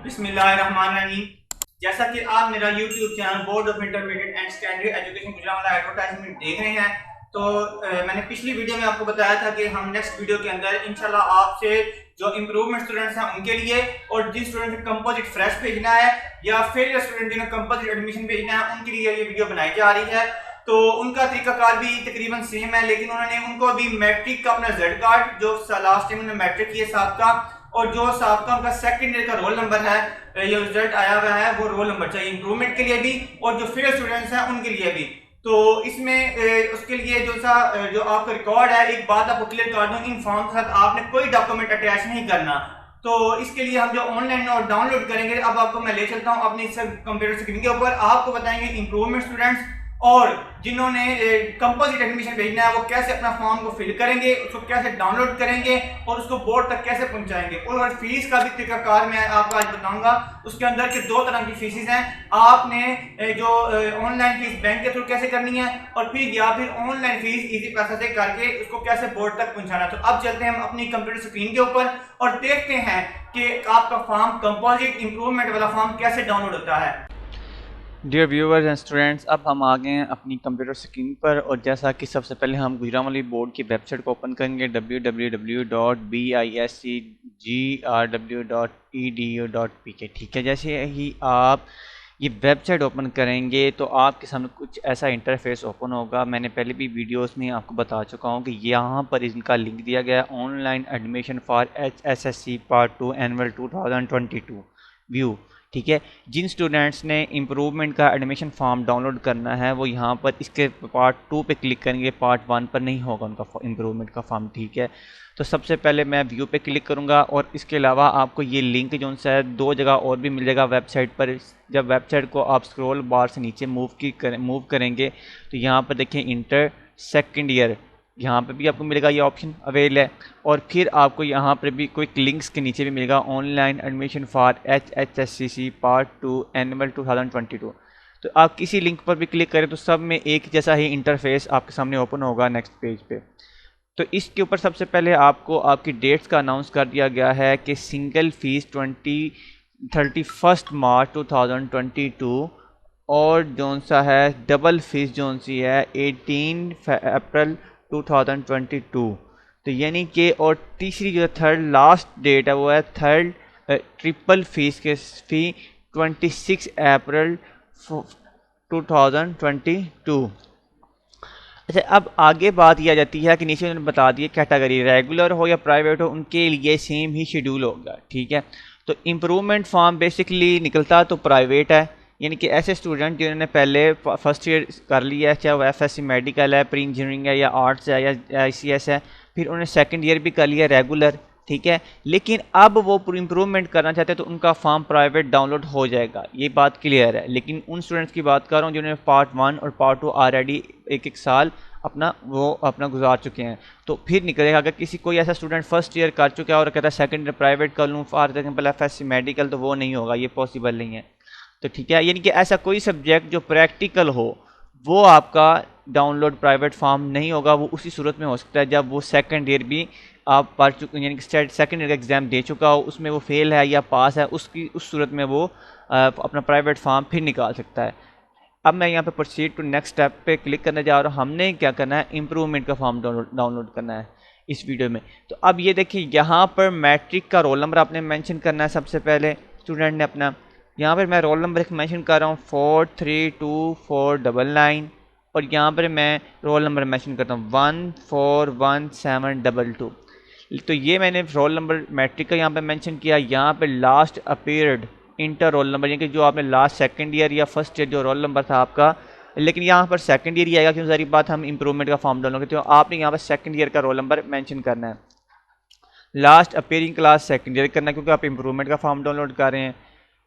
बिस्मिल्लाहिर्रहमानिर्रहीम। जैसा कि आप मेरा YouTube channel board of intermediate and secondary education Gujarat वाला एडवर्टाइजमेंट देख रहे हैं, तो मैंने पिछली वीडियो में आपको बताया था कि हम नेक्स्ट वीडियो के अंदर इंशाल्लाह आपसे जो इम्प्रूवमेंट स्टूडेंट्स हैं उनके लिए, और जिन स्टूडेंट को कंपोजिट फ्रेश भेजना है या फेलियर स्टूडेंट जिन्हें कंपोजिट एडमिशन भेजना है उनके लिए ये वीडियो बनाई जा रही है। तो उनका तरीकाकार भी तकरीबन सेम है, लेकिन उन्होंने उनको अभी मैट्रिक का अपना जेड कार्ड जो लास्ट टाइम उन्होंने मैट्रिक किए सबका, और जो सबका उनका सेकंड ईयर का रोल नंबर है, ये रिजल्ट आया हुआ है, वो रोल नंबर चाहिए इंप्रूवमेंट के लिए भी और जो फेल स्टूडेंट्स हैं उनके लिए भी। तो इसमें उसके लिए जो आपका रिकॉर्ड है, एक बात आपको क्लियर कर दूं, इन फॉर्म के साथ आपने कोई डॉक्यूमेंट अटैच नहीं करना। तो इसके लिए हम जो ऑनलाइन और डाउनलोड करेंगे, अब आपको मैं ले चलता हूं अपनी कंप्यूटर स्क्रीन के ऊपर, आपको बताएंगे इंप्रूवमेंट स्टूडेंट्स और जिन्होंने कंपोजिट एडमिशन भेजना है वो कैसे अपना फॉर्म को फिल करेंगे, उसको कैसे डाउनलोड करेंगे और उसको बोर्ड तक कैसे पहुंचाएंगे। और फीस का भी तरीकाकार मैं आपको आज बताऊंगा। उसके अंदर के दो तरह की फीसेस हैं। आपने जो ऑनलाइन फीस बैंक के थ्रू कैसे करनी है, और फिर या फिर ऑनलाइन फीस इजी पैसा से करके उसको कैसे बोर्ड तक पहुंचाना। तो अब चलते हैं हम अपनी कंप्यूटर स्क्रीन के ऊपर और देखते हैं कि आपका फॉर्म कंपोजिट इंप्रूवमेंट वाला फॉर्म कैसे डाउनलोड होता है। डियर व्यूअर्स एंड स्टूडेंट्स, अब हम आ गए हैं अपनी कंप्यूटर स्क्रीन पर, और जैसा कि सबसे पहले हम गुजरांवाली बोर्ड की वेबसाइट को ओपन करेंगे www.biscgrw.edu.pk। ठीक है, जैसे ही आप ये वेबसाइट ओपन करेंगे तो आपके सामने कुछ ऐसा इंटरफेस ओपन होगा। मैंने पहले भी वीडियोस में आपको बता चुका हूँ कि यहाँ पर इनका लिंक दिया गया है, online admission for HSSC part 2 annual 2022 view. ठीक है, जिन स्टूडेंट्स ने इम्प्रूवमेंट का एडमिशन फॉर्म डाउनलोड करना है वो यहाँ पर इसके पार्ट 2 पे क्लिक करेंगे, पार्ट 1 पर नहीं होगा उनका इम्प्रूवमेंट का फॉर्म। ठीक है, तो सबसे पहले मैं व्यू पे क्लिक करूँगा, और इसके अलावा आपको ये लिंक जो है दो जगह और भी मिल जाएगा वेबसाइट पर। जब वेबसाइट को आप स्क्रॉल बार से नीचे मूव करेंगे तो यहाँ पर देखिए इंटर सेकेंड ईयर, यहाँ पे भी आपको मिलेगा ये ऑप्शन अवेल है। और फिर आपको यहाँ पर भी कोई लिंक्स के नीचे भी मिलेगा online admission for HSCC part 2 annual 2022। तो आप किसी लिंक पर भी क्लिक करें तो सब में एक जैसा ही इंटरफेस आपके सामने ओपन होगा नेक्स्ट पेज पे। तो इसके ऊपर सबसे पहले आपको आपकी डेट्स का अनाउंस कर दिया गया है कि सिंगल फीस 31 मार्च 2022, और जौन सा है डबल फीस जौन सी है 18 अप्रैल 2022। तो यानी कि, और तीसरी जो थर्ड लास्ट डेट है वो है थर्ड ट्रिपल फीस के फी 26 अप्रैल 2022। अच्छा, अब आगे बात यह आ जाती है कि नीचे उन्होंने बता दिए कैटेगरी रेगुलर हो या प्राइवेट हो उनके लिए सेम ही शेड्यूल होगा। ठीक है, तो इम्प्रूवमेंट फॉर्म बेसिकली निकलता तो प्राइवेट है, यानी कि ऐसे स्टूडेंट जिन्होंने पहले फर्स्ट ईयर कर लिया है, चाहे वो FSC मेडिकल है, प्री इंजीनियरिंग है या आर्ट्स है या ICS है, फिर उन्होंने सेकंड ईयर भी कर लिया रेगुलर। ठीक है, लेकिन अब वो इम्प्रूवमेंट करना चाहते हैं तो उनका फॉर्म प्राइवेट डाउनलोड हो जाएगा, ये बात क्लियर है। लेकिन उन स्टूडेंट्स की बात कर रहा हूँ जिन्होंने पार्ट 1 और पार्ट 2 ऑलरेडी एक साल अपना गुजार चुके हैं, तो फिर निकलेगा। अगर किसी कोई ऐसा स्टूडेंट फर्स्ट ईयर कर चुका है और कहता है सेकंड ईयर प्राइवेट कर लूँ फॉर एग्जाम्पल FSC मेडिकल, तो वो नहीं होगा, ये पॉसिबल नहीं है। तो ठीक है, यानी कि ऐसा कोई सब्जेक्ट जो प्रैक्टिकल हो वो आपका डाउनलोड प्राइवेट फॉर्म नहीं होगा। वो उसी सूरत में हो सकता है जब वो सेकंड ईयर भी आप पढ़ चुके, यानी कि सेकंड ईयर का एग्ज़ाम दे चुका हो, उसमें वो फेल है या पास है, उस सूरत में वो अपना प्राइवेट फॉर्म फिर निकाल सकता है। अब मैं यहाँ पे प्रोसीड टू नेक्स्ट स्टेप पे क्लिक करने जा रहा हूँ। हमने क्या करना है, इम्प्रूवमेंट का फॉर्म डाउनलोड करना है इस वीडियो में। तो अब ये देखिए, यहाँ पर मैट्रिक का रोल नंबर आपने मेंशन करना है सबसे पहले स्टूडेंट ने अपना। यहाँ पर मैं रोल नंबर एक मेंशन कर रहा हूँ 432499, और यहाँ पर मैं रोल नंबर मेंशन करता हूँ 141722। तो ये मैंने रोल नंबर मैट्रिक का यहाँ पे मेंशन किया। यहाँ पे last appeared inter roll number, यानी कि जो आपने लास्ट सेकंड ईयर या फर्स्ट ईयर जो रोल नंबर था आपका, लेकिन यहाँ पर सेकंड ईयर ही आएगा क्योंकि सारी बात हम इंप्रूवमेंट का फॉर्म डाउनलोड करते हो। आपने यहाँ पर सेकंड ईयर का रोल नंबर मेंशन करना है, last appearing class second year करना है क्योंकि आप इंप्रूवमेंट का फॉर्म डाउनलोड कर रहे हैं।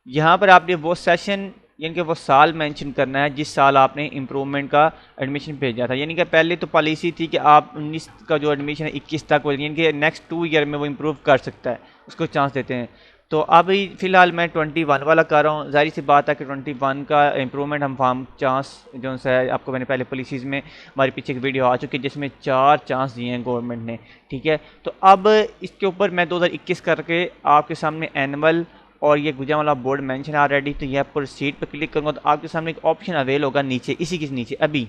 यहाँ पर आपने वो सेशन यानी कि वो साल मेंशन करना है जिस साल आपने इम्प्रूवमेंट का एडमिशन भेजा था। यानी कि पहले तो पॉलिसी थी कि आप 19 का जो एडमिशन है 21 तक, यानी कि नेक्स्ट 2 ईयर में वो इम्प्रूव कर सकता है, उसको चांस देते हैं। तो अभी फ़िलहाल मैं 21 वाला कर रहा हूँ। जाहिर सी बात है कि 21 का इम्प्रूवमेंट हम फॉर्म चांस जो है, आपको मैंने पहले पॉलिसीज़ में हमारी पीछे की वीडियो आ चुकी है जिसमें 4 चांस दिए हैं गवर्नमेंट ने। ठीक है, तो अब इसके ऊपर मैं 2021 करके आपके सामने एनुअल और ये गुजरांवाला बोर्ड मेंशन ऑलरेडी, तो यह प्रोसीड पर क्लिक करूँगा तो आपके सामने एक ऑप्शन अवेल होगा नीचे, इसी के नीचे अभी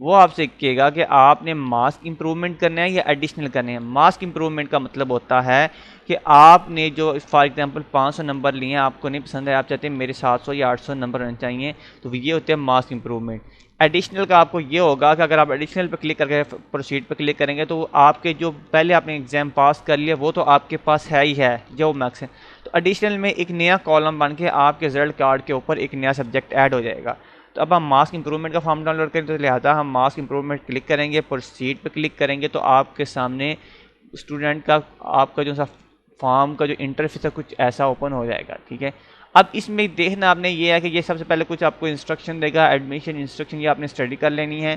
वो आपसे कहेगा कि आपने मास्क इंप्रूवमेंट करना है या एडिशनल करने हैं। मास्क इंप्रूवमेंट का मतलब होता है कि आपने जो फॉर एग्जांपल 500 नंबर लिए हैं, आपको नहीं पसंद है, आप चाहते हैं मेरे 700 या 800 नंबर रहने चाहिए, तो ये होते हैं मास्क इंप्रूवमेंट। एडिशनल का आपको ये होगा कि अगर आप एडिशनल पर क्लिक करके प्रोसीड पर क्लिक करेंगे तो आपके जो पहले आपने एग्ज़ाम पास कर लिया वो तो आपके पास है ही है जो मार्क्स हैं, तो एडिशनल में एक नया कॉलम बन के आपके रिजल्ट कार्ड के ऊपर एक नया सब्जेक्ट ऐड हो जाएगा। तो अब हम मास्क इंप्रूवमेंट का फॉर्म डाउनलोड करें तो लिहाजा हम मास्क इंप्रूवमेंट क्लिक करेंगे, प्रोसीड पर क्लिक करेंगे तो आपके सामने स्टूडेंट का आपका जो सा फॉर्म का जो इंटरफेस है कुछ ऐसा ओपन हो जाएगा। ठीक है, अब इसमें देखना आपने ये है कि ये सबसे पहले कुछ आपको इंस्ट्रक्शन देगा, एडमिशन इंस्ट्रक्शन, ये आपने स्टडी कर लेनी है।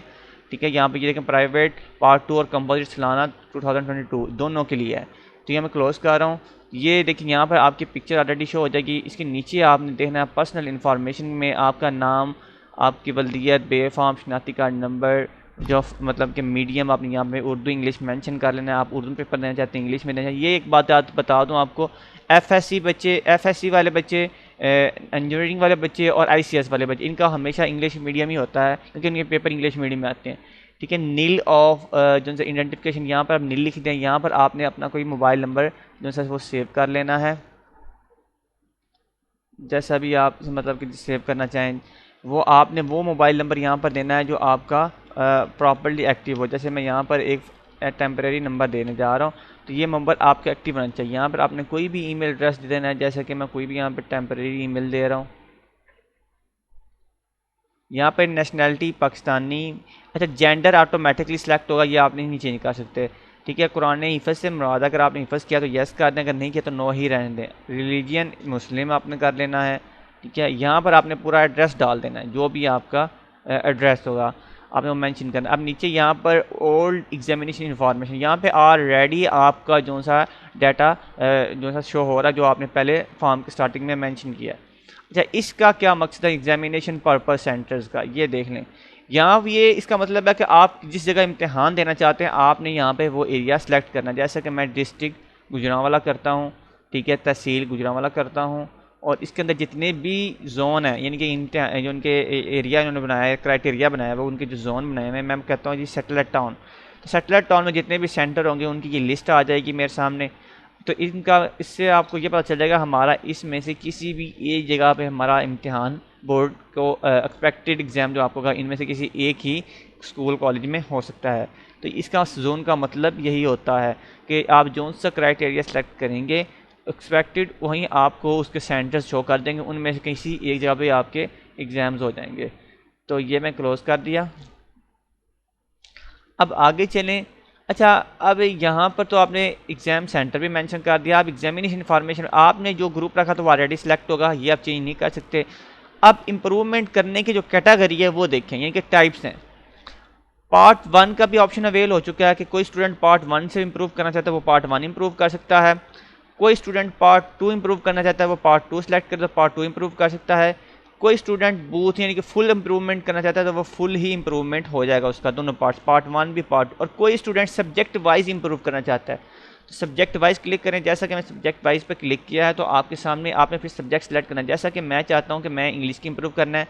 ठीक है, यहाँ पे ये देखें प्राइवेट पार्ट 2 और कंपोजिट सालाना 2022 दोनों के लिए है। तो ये मैं क्लोज़ कर रहा हूँ। ये देखिए यहाँ पर आपकी पिक्चर ऑलरेडी शो हो जाएगी। इसके नीचे आपने देखना है पर्सनल इन्फॉर्मेशन में आपका नाम, आपकी बल्दियत, बे फॉर्म, शनाख्ती कार्ड नंबर, जो मतलब कि मीडियम आपने यहाँ पे उर्दू इंग्लिश मेंशन कर लेना है। आप उर्दू पेपर देना चाहते हैं, इंग्लिश में देना चाहिए। ये एक बात बता दूँ आपको, एफएससी वाले बच्चे, इंजीनियरिंग वाले बच्चे और आईसीएस वाले बच्चे, इनका हमेशा इंग्लिश मीडियम ही होता है क्योंकि इनके पेपर इंग्लिश मीडियम में आते हैं। ठीक है, नील ऑफ जो सा आइडेंटिफिकेशन यहाँ पर आप नील लिख दें। यहाँ पर आपने अपना कोई मोबाइल नंबर जो सा वो सेव कर लेना है, जैसा भी आप मतलब कि सेव करना चाहें वो आपने वो मोबाइल नंबर यहाँ पर देना है जो आपका प्रॉपर्ली एक्टिव हो। जैसे मैं यहाँ पर एक टेम्परेरी नंबर देने जा रहा हूँ, तो ये नंबर आपका एक्टिव होना चाहिए। यहाँ पर आपने कोई भी ईमेल एड्रेस दे देना है, जैसे कि मैं कोई भी यहाँ पर टेम्परेरी ईमेल दे रहा हूँ। यहाँ पर नेशनैलिटी पाकिस्तानी, अच्छा जेंडर ऑटोमेटिकली सिलेक्ट होगा, ये आपने नहीं चेंज कर सकते। ठीक है, कुरान हिफ़्ज़ से मुराद अगर आपने हिफ़्ज़ किया तो येस कर दें, अगर नहीं किया तो नो ही रहने दें। रिलीजियन मुस्लिम आपने कर लेना है। ठीक है, यहाँ पर आपने पूरा एड्रेस डाल देना है, जो भी आपका एड्रेस होगा आपने वो मेंशन करना। अब नीचे यहाँ पर ओल्ड एग्जामिनेशन इन्फॉर्मेशन, यहाँ पे ऑलरेडी आपका जो सा डाटा जो सा शो हो रहा है जो आपने पहले फॉर्म के स्टार्टिंग में मेंशन किया है। अच्छा, इसका क्या मकसद है एग्जामिनेशन पर्पस सेंटर्स का, ये देख लें। यहाँ ये इसका मतलब है कि आप जिस जगह इम्तिहान देना चाहते हैं आपने यहाँ पे वो एरिया सेलेक्ट करना है। जैसे कि मैं डिस्ट्रिक्ट गुजरांवाला करता हूँ, ठीक है, तहसील गुजरांवाला करता हूँ, और इसके अंदर जितने भी जोन हैं यानी कि जो उनके एरिया इन्होंने बनाया है, क्राइटेरिया बनाया है, वो उनके जो जोन बनाए हुए हैं, मैं कहता हूँ जी सेटेलाइट टाउन। तो सेटेलाइट टाउन में जितने भी सेंटर होंगे उनकी ये लिस्ट आ जाएगी मेरे सामने। तो इनका इससे आपको ये पता चल जाएगा हमारा इसमें से किसी भी एक जगह पे हमारा इम्तिहान बोर्ड को एक्सपेक्टेड एग्ज़ाम जो आपको होगा इनमें से किसी एक ही स्कूल कॉलेज में हो सकता है। तो इसका जोन का मतलब यही होता है कि आप जोन सा क्राइटेरिया सेलेक्ट करेंगे, एक्सपेक्टेड वहीं आपको उसके सेंटर्स शो कर देंगे, उनमें से किसी एक जगह पे आपके एग्ज़ाम्स हो जाएंगे। तो ये मैं क्लोज़ कर दिया। अब आगे चलें। अच्छा, अब यहाँ पर तो आपने एग्ज़ाम सेंटर भी मेंशन कर दिया। अब एग्जामिनेशन इन्फॉर्मेशन आपने जो ग्रुप रखा तो वो ऑलरेडी सिलेक्ट होगा, ये आप चेंज नहीं कर सकते। अब इम्प्रूवमेंट करने की जो कैटेगरी है वो देखें, यानी कि टाइप्स हैं। पार्ट 1 का भी ऑप्शन अवेल हो चुका है कि कोई स्टूडेंट पार्ट 1 से इम्प्रूव करना चाहता है वो पार्ट 1 इम्प्रूव कर सकता है। कोई स्टूडेंट पार्ट 2 इम्प्रूव करना चाहता है वो पार्ट 2 सेलेक्ट कर तो पार्ट 2 इम्प्रूव कर सकता है। कोई स्टूडेंट बूथ यानी कि फुल इम्प्रूवमेंट करना चाहता है तो वो फुल ही इम्प्रूवमेंट हो जाएगा उसका, दोनों पार्ट्स, पार्ट 1 भी पार्ट। और कोई स्टूडेंट सब्जेक्ट वाइज इम्प्रूव करना चाहता है तो सब्जेक्ट वाइज क्लिक करें। जैसा कि मैं सब्जेक्ट वाइज पर क्लिक किया है तो आपके सामने आपने फिर सब्जेक्ट सेलेक्ट करना है। जैसा कि मैं चाहता हूँ कि मैं इंग्लिश की इम्प्रूव करना है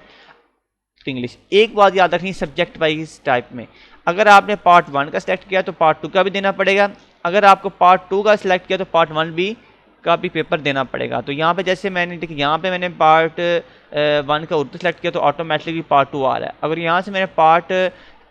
तो इंग्लिश। एक बात याद रखनी, सब्जेक्ट वाइज टाइप में अगर आपने पार्ट 1 का सिलेक्ट किया तो पार्ट 2 का भी देना पड़ेगा, अगर आपको पार्ट 2 का सिलेक्ट किया तो पार्ट 1 भी का भी पेपर देना पड़ेगा। तो यहाँ पे जैसे मैंने देखिए यहाँ पे मैंने पार्ट 1 का उर्दू सेलेक्ट किया तो ऑटोमेटिकली पार्ट 2 आ रहा है। अगर यहाँ से मैंने पार्ट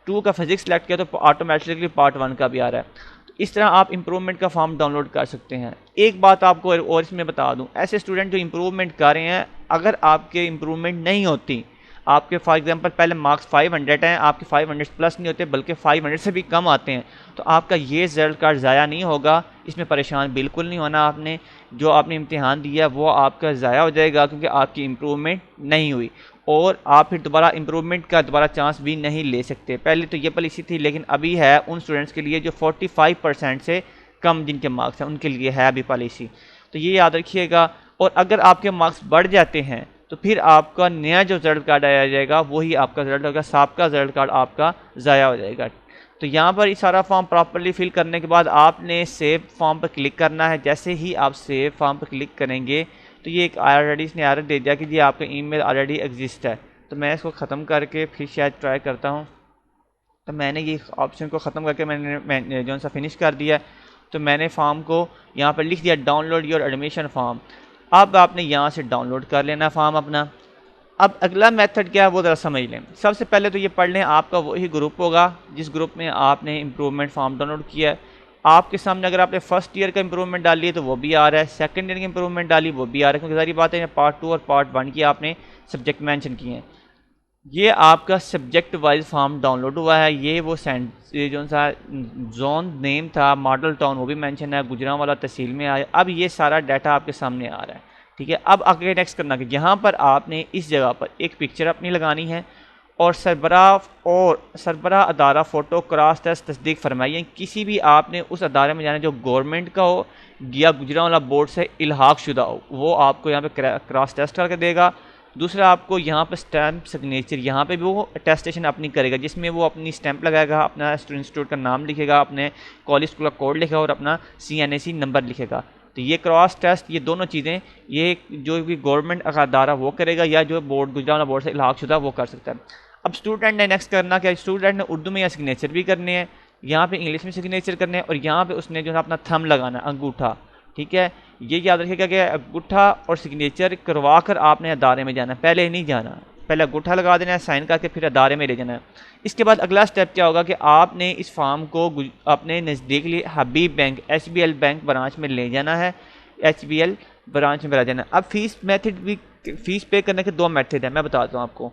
2 का फिजिक्स सेलेक्ट किया तो ऑटोमेटिकली पार्ट 1 का भी आ रहा है। तो इस तरह आप इंप्रूवमेंट का फॉर्म डाउनलोड कर सकते हैं। एक बात आपको और इसमें बता दूँ, ऐसे स्टूडेंट जो इंप्रूवमेंट कर रहे हैं अगर आपके इंप्रूवमेंट नहीं होती, आपके फॉर एग्जांपल पहले मार्क्स 500 हैं, आपके 500 प्लस नहीं होते बल्कि 500 से भी कम आते हैं, तो आपका ये रिजल्ट कार्ड ज़ाया नहीं होगा। इसमें परेशान बिल्कुल नहीं होना आपने, जो आपने इम्तिहान दिया वो आपका ज़ाया हो जाएगा क्योंकि आपकी इम्प्रूवमेंट नहीं हुई और आप फिर दोबारा इम्प्रूवमेंट का दोबारा चांस भी नहीं ले सकते। पहले तो ये पॉलिसी थी लेकिन अभी है उन स्टूडेंट्स के लिए जो 45% से कम जिनके मार्क्स हैं उनके लिए है अभी पॉलिसी। तो ये याद रखिएगा। और अगर आपके मार्क्स बढ़ जाते हैं तो फिर आपका नया जो रिजल्ट कार्ड आया जाएगा वही आपका रिजल्ट होगा, सबका रिजल्ट कार्ड आपका ज़ाया हो जाएगा। तो यहाँ पर ये सारा फॉर्म प्रॉपर्ली फिल करने के बाद आपने सेव फॉर्म पर क्लिक करना है। जैसे ही आप सेव फॉर्म पर क्लिक करेंगे तो ये एक ऑलरेडी इसने एरर दे दिया कि जी आपका ईमेल ऑलरेडी एग्जिस्ट है। तो मैं इसको ख़त्म करके फिर शायद ट्राई करता हूँ। तो मैंने ये ऑप्शन को ख़त्म करके मैंने जो सा फिनिश कर दिया। तो मैंने फॉर्म को यहाँ पर लिख दिया डाउनलोड योर एडमिशन फॉर्म। अब आपने यहाँ से डाउनलोड कर लेना फॉर्म अपना। अब अगला मेथड क्या है वो ज़रा समझ लें। सबसे पहले तो ये पढ़ लें, आपका वही ग्रुप होगा जिस ग्रुप में आपने इम्प्रूवमेंट फॉर्म डाउनलोड किया है। आपके सामने अगर आपने फर्स्ट ईयर का इम्प्रूवमेंट डाली है तो वो भी आ रहा है, सेकंड ईयर का इम्प्रूवमेंट डाली वो भी आ रहा है, क्योंकि सारी बातें पार्ट 2 और पार्ट 1 की आपने सब्जेक्ट मेंशन किए हैं। ये आपका सब्जेक्ट वाइज फॉर्म डाउनलोड हुआ है। ये वो ये जो सा जोन नेम था मॉडल टाउन वो भी मेंशन है, गुजरांवाला तहसील में आया। अब ये सारा डाटा आपके सामने आ रहा है, ठीक है। अब आगे नेक्स्ट करना कि यहाँ पर आपने इस जगह पर एक पिक्चर अपनी लगानी है और सरबराह अदारा फ़ोटो क्रॉस टेस्ट तस्दीक फरमाइए। किसी भी आपने उस अदारे में जाना जो गवर्नमेंट का हो या गुजरांवाला बोर्ड से इल्हाक शुदा हो, वो आपको यहाँ पे क्रॉस टेस्ट करके देगा। दूसरा आपको यहाँ पर स्टैम्प सिग्नेचर, यहाँ पे भी वो अटेस्टेशन अपनी करेगा जिसमें वो अपनी स्टैंप लगाएगा, अपना इंस्टीट्यूट का नाम लिखेगा, अपने कॉलेज स्कूल का कोड लिखेगा और अपना CNAC नंबर लिखेगा। तो ये क्रॉस टेस्ट, ये दोनों चीज़ें ये जो भी गवर्नमेंट अदारा वो करेगा या जो बोर्ड गुजरांवाला बोर्ड से इल्हाक शुदा वो कर सकता है। अब स्टूडेंट ने नेक्स्ट करना क्या, स्टूडेंट ने उर्दू में या सिग्नेचर भी करने हैं, यहाँ पे इंग्लिश में सिग्नेचर करने हैं और यहाँ पे उसने जो है अपना थंब लगाना है, अंगूठा, ठीक है। ये याद रखिएगा कि अंगूठा और सिग्नेचर करवा कर आपने अदारे में जाना है, पहले नहीं जाना। पहले अंगूठा लगा देना है, साइन करके फिर अदारे में ले जाना है। इसके बाद अगला स्टेप क्या होगा कि आपने इस फॉर्म को अपने नज़दीक लिए हबीब बैंक HBL बैंक ब्रांच में ले जाना है, HBL ब्रांच में ले जाना है। अब फीस मेथड भी, फीस पे करने के 2 मेथड है, मैं बताता हूँ आपको।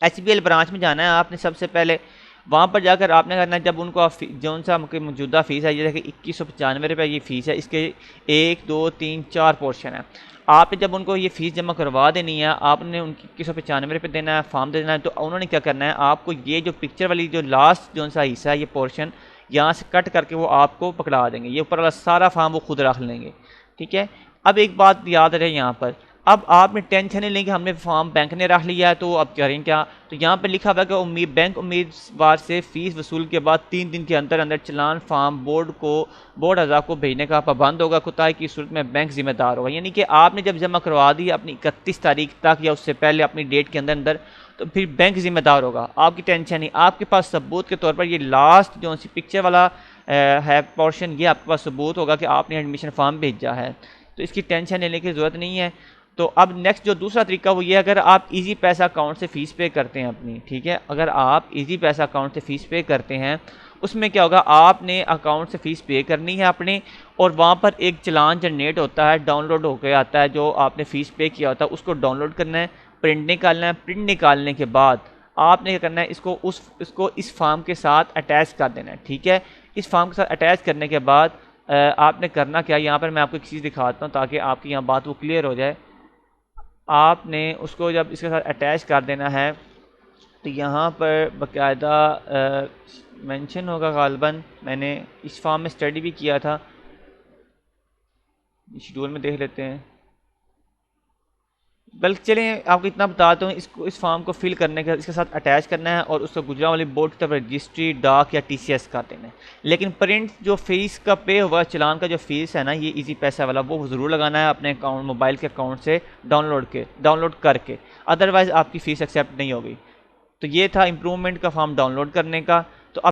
HBL ब्रांच में जाना है आपने, सबसे पहले वहाँ पर जाकर आपने करना है, जब उनको जो सा मौजूदा फ़ीस है, ये देखिए 2195 रुपये ये फ़ीस है, इसके 1 2 3 4 पोर्शन है। आपने जब उनको ये फ़ीस जमा करवा देनी है, आपने उनकी 2195 रुपये देना है, फॉर्म दे देना है। तो उन्होंने क्या करना है, आपको ये जो पिक्चर वाली जो लास्ट जो सा हिस्सा है, ये पोर्शन यहाँ से कट करके वो आपको पकड़ा देंगे, ये ऊपर वाला सारा फॉर्म वो खुद रख लेंगे, ठीक है। अब एक बात याद रहे यहाँ पर, अब आपने टेंशन नहीं लेंगे हमने फॉर्म बैंक ने रख लिया है तो अब करें क्या। तो यहाँ पे लिखा हुआ है कि बैंक उम्मीदवार से फ़ीस वसूल के बाद 3 दिन के अंदर अंदर चलान फॉर्म बोर्ड अज़ा को भेजने का पाबंद होगा। कोताही की सूरत में बैंक जिम्मेदार होगा। यानी कि आपने जब जमा करवा दी अपनी 31 तारीख तक या उससे पहले अपनी डेट के अंदर तो फिर बैंक जिम्मेदार होगा, आपकी टेंशन नहीं। आपके पास सबूत के तौर पर ये लास्ट जो सी पिक्चर वाला है पोर्शन, ये आपके पास सबूत होगा कि आपने एडमिशन फॉर्म भेजा है, तो इसकी टेंशन लेने की ज़रूरत नहीं है। तो अब नेक्स्ट जो दूसरा तरीका वो ये, अगर आप इजी पैसा अकाउंट से फ़ीस पे करते हैं अपनी, ठीक है, अगर आप इजी पैसा अकाउंट से फ़ीस पे करते हैं, उसमें क्या होगा, आपने अकाउंट से फ़ीस पे करनी है अपने, और वहाँ पर एक चलान जनरेट होता है, डाउनलोड होकर आता है, जो आपने फ़ीस पे किया होता है उसको डाउनलोड करना है, प्रिंट निकालना है। प्रिंट निकालने के बाद आपने क्या करना है, इसको इस फॉर्म के साथ अटैच कर देना है, ठीक है। इस फॉर्म के साथ अटैच करने के बाद आपने करना क्या, यहाँ पर मैं आपको एक चीज़ दिखाता हूँ ताकि आपकी यहाँ बात वो क्लियर हो जाए। आपने उसको जब इसके साथ अटैच कर देना है तो यहाँ पर बाकायदा मेंशन होगा, गालबन मैंने इस फॉर्म में स्टडी भी किया था, शेड्यूल में देख लेते हैं। बल्कि चलें आपको इतना बताता हूँ, इस फॉर्म को फिल करने के इसके साथ अटैच करना है और उसको गुजरांवाला बोर्ड की तरफ रजिस्ट्री डाक या TCS कर देना है। लेकिन प्रिंट जो फ़ीस का पे हुआ चलान का जो फ़ीस है ना, ये इजी पैसा वाला, वो ज़रूर लगाना है अपने अकाउंट मोबाइल के अकाउंट से डाउनलोड करके, अदरवाइज़ आपकी फ़ीस एक्सेप्ट नहीं होगी। तो ये था इम्प्रूवमेंट का फॉर्म डाउनलोड करने का।